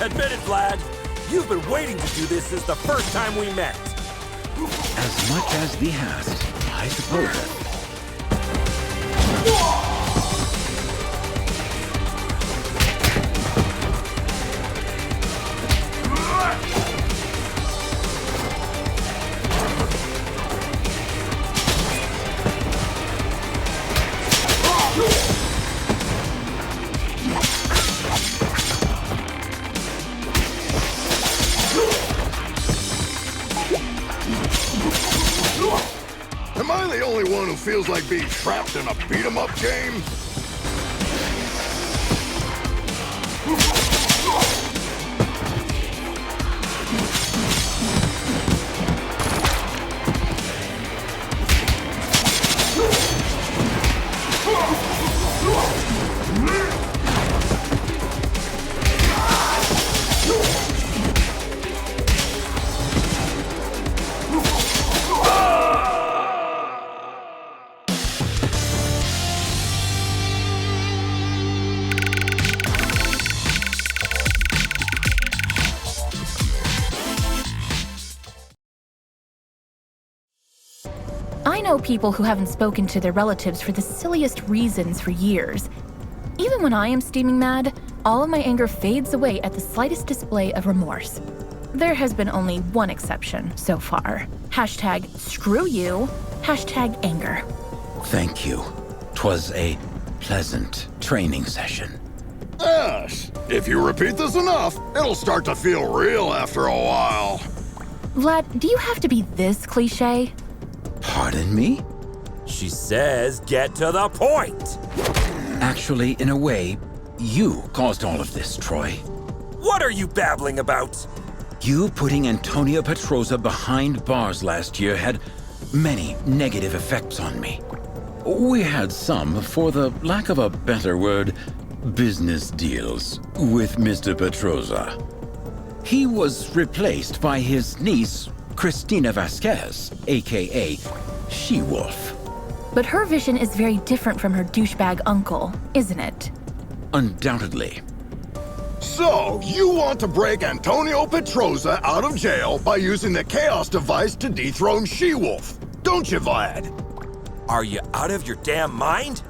Admit it, Vlad. You've been waiting to do this since the first time we met. As much as thee hast, I suppose. Am I the only one who feels like being trapped in a beat-em-up game? I know people who haven't spoken to their relatives for the silliest reasons for years. Even when I am steaming mad, all of my anger fades away at the slightest display of remorse. There has been only one exception so far. Hashtag screw you, hashtag anger. Thank you. 'Twas a pleasant training session. Yes. If you repeat this enough, it'll start to feel real after a while. Vlad, do you have to be this cliche? Pardon me? She says get to the point. Actually, in a way, you caused all of this, Troy. What are you babbling about? You putting Antonia Petroza behind bars last year had many negative effects on me. We had some, for the lack of a better word, business deals with Mr. Petroza. He was replaced by his niece, Cristina Vasquez, aka She-Wolf. But her vision is very different from her douchebag uncle, isn't it? Undoubtedly. So, you want to break Antonio Petroza out of jail by using the chaos device to dethrone She-Wolf, don't you, Vlad? Are you out of your damn mind?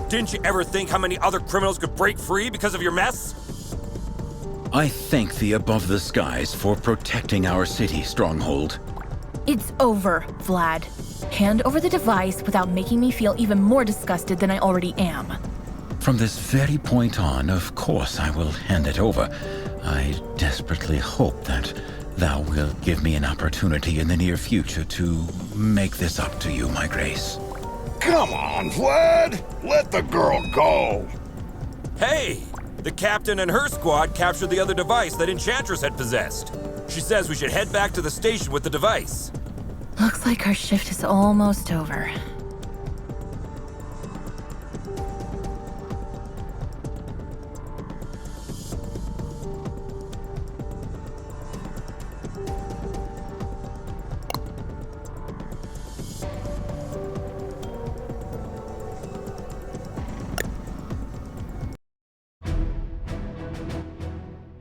Didn't you ever think how many other criminals could break free because of your mess? I thank the above the skies for protecting our city, Stronghold. It's over, Vlad. Hand over the device without making me feel even more disgusted than I already am. From this very point on, of course, I will hand it over. I desperately hope that thou wilt give me an opportunity in the near future to make this up to you, my grace. Come on, Vlad! Let the girl go! Hey! The captain and her squad captured the other device that Enchantress had possessed. She says we should head back to the station with the device. Looks like our shift is almost over.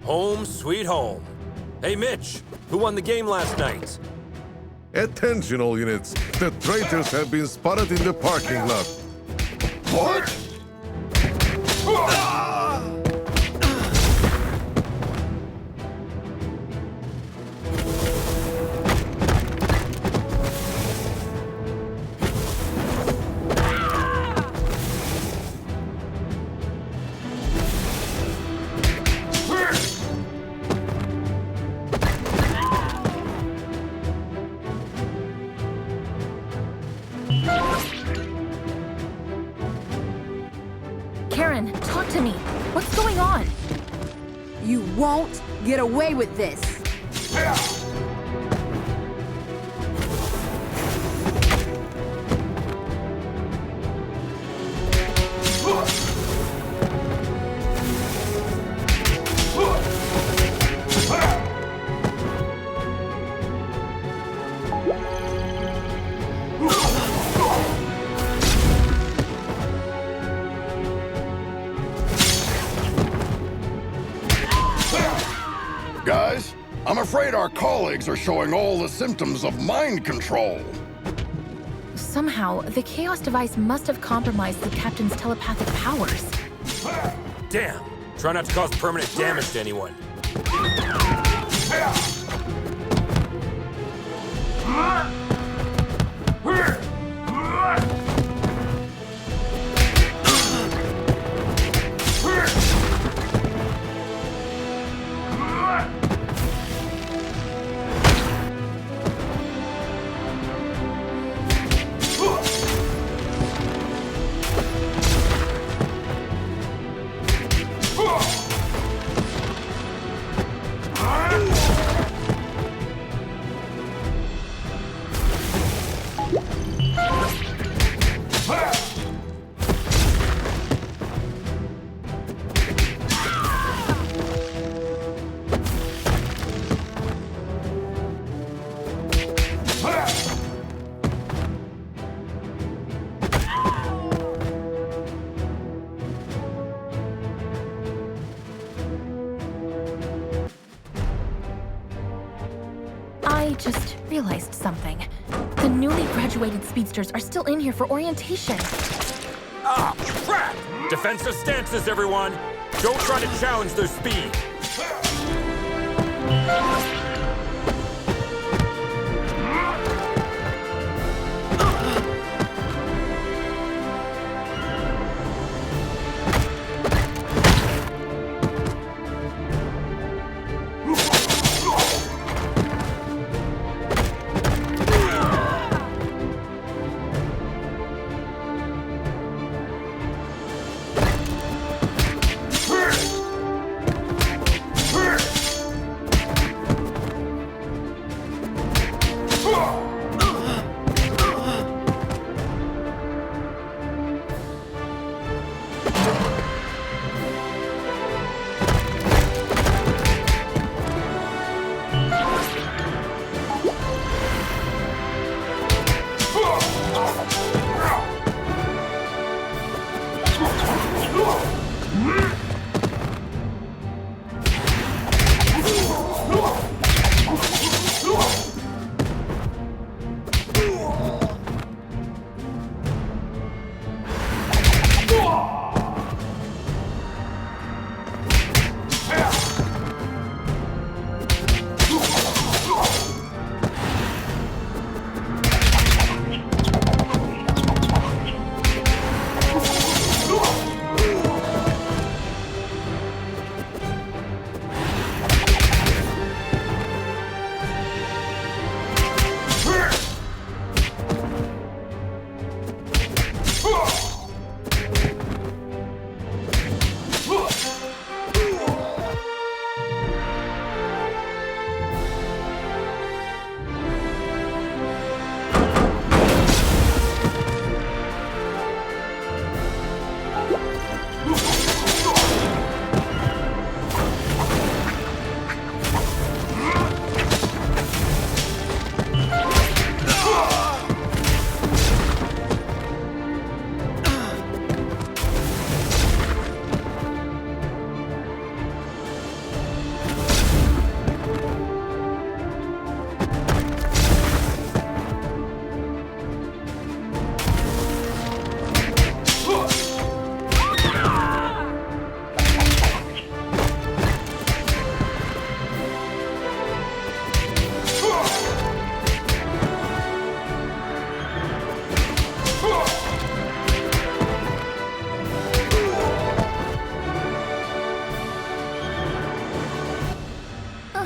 Home sweet home. Hey, Mitch, who won the game last night? Attention, all units. The traitors have been spotted in the parking lot. What? Karen, talk to me. What's going on? You won't get away with this. Guys, I'm afraid our colleagues are showing all the symptoms of mind control. Somehow, the Chaos device must have compromised the captain's telepathic powers. Damn! Try not to cause permanent damage to anyone. I just realized something. The newly graduated speedsters are still in here for orientation. Ah, crap! Defensive stances, everyone! Don't try to challenge their speed!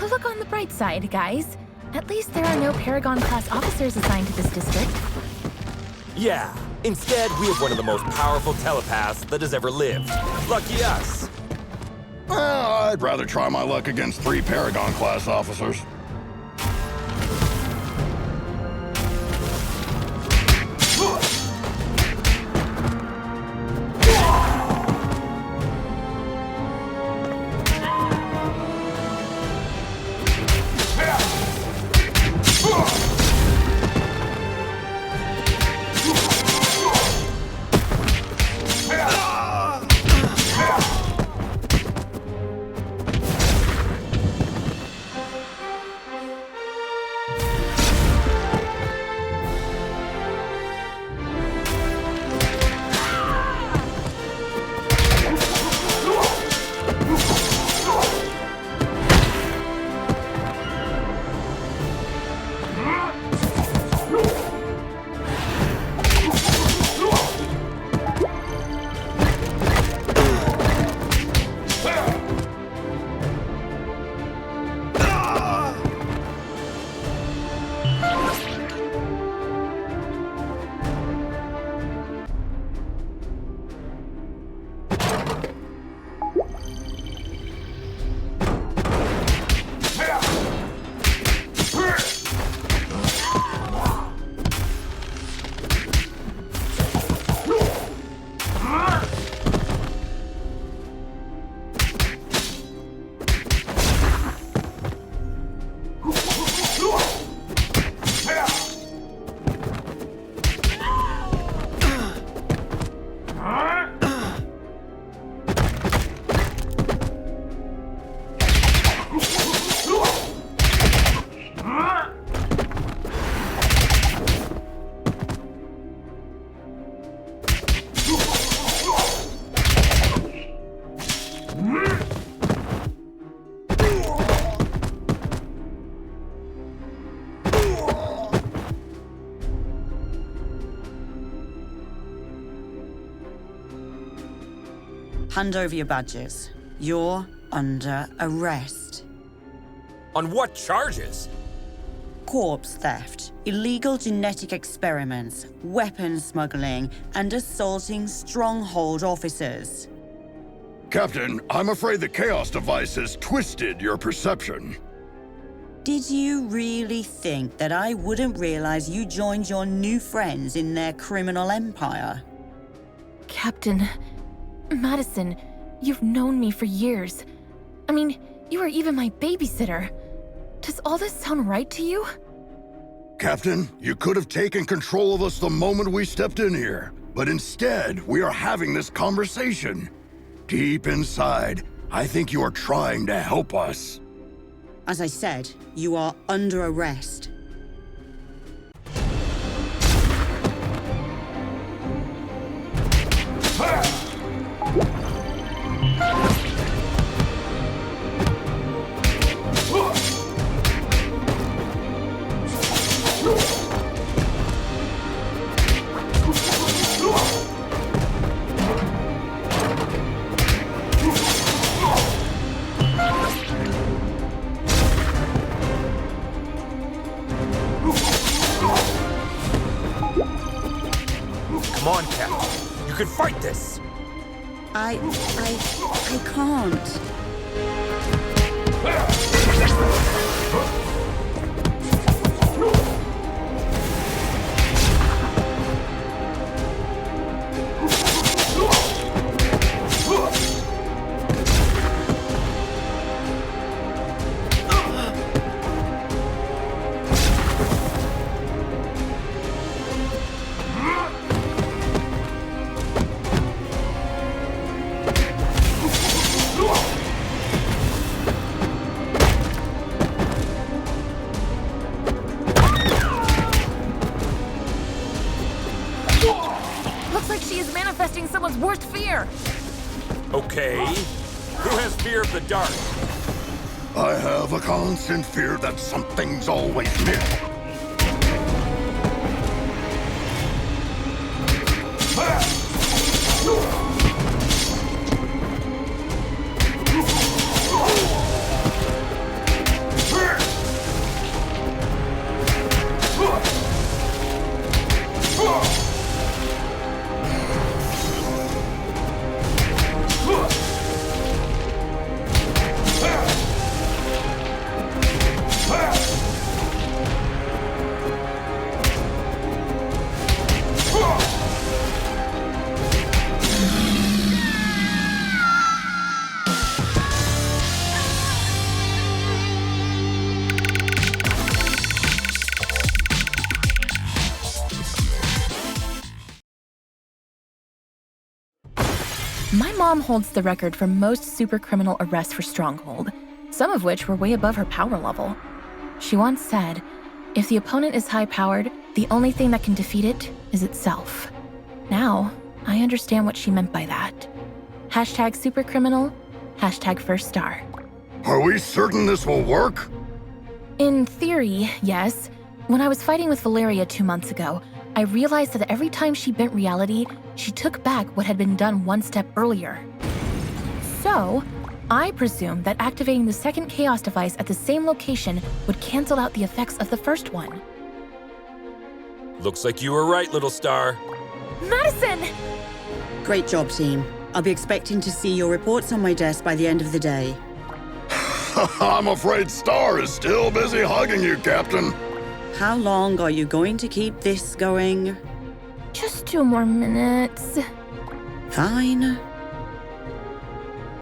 Look on the bright side, guys. At least there are no Paragon-class officers assigned to this district. Yeah, instead we have one of the most powerful telepaths that has ever lived. Lucky us. I'd rather try my luck against 3 Paragon-class officers. Hand over your badges. You're under arrest. On what charges? Corpse theft, illegal genetic experiments, weapon smuggling, and assaulting Stronghold officers. Captain, I'm afraid the Chaos device has twisted your perception. Did you really think that I wouldn't realize you joined your new friends in their criminal empire? Captain, Madison, you've known me for years. I mean, you were even my babysitter. Does all this sound right to you? Captain, you could have taken control of us the moment we stepped in here. But instead, we are having this conversation. Deep inside, I think you are trying to help us. As I said, you are under arrest. Come on, Captain. You can fight this. I can't. Looks like she is manifesting someone's worst fear. Okay. Who has fear of the dark? I have a constant fear that something's always near. mom holds the record for most supercriminal arrests for Stronghold, some of which were way above her power level. She once said, if the opponent is high-powered, the only thing that can defeat it is itself. Now, I understand what she meant by that. Hashtag supercriminal, hashtag first star. Are we certain this will work? In theory, yes. When I was fighting with Valeria 2 months ago, I realized that every time she bent reality, she took back what had been done one step earlier. So, I presume that activating the second chaos device at the same location would cancel out the effects of the first one. Looks like you were right, little star. Madison! Great job, team. I'll be expecting to see your reports on my desk by the end of the day. I'm afraid Star is still busy hugging you, Captain. How long are you going to keep this going? Just 2 more minutes. Fine.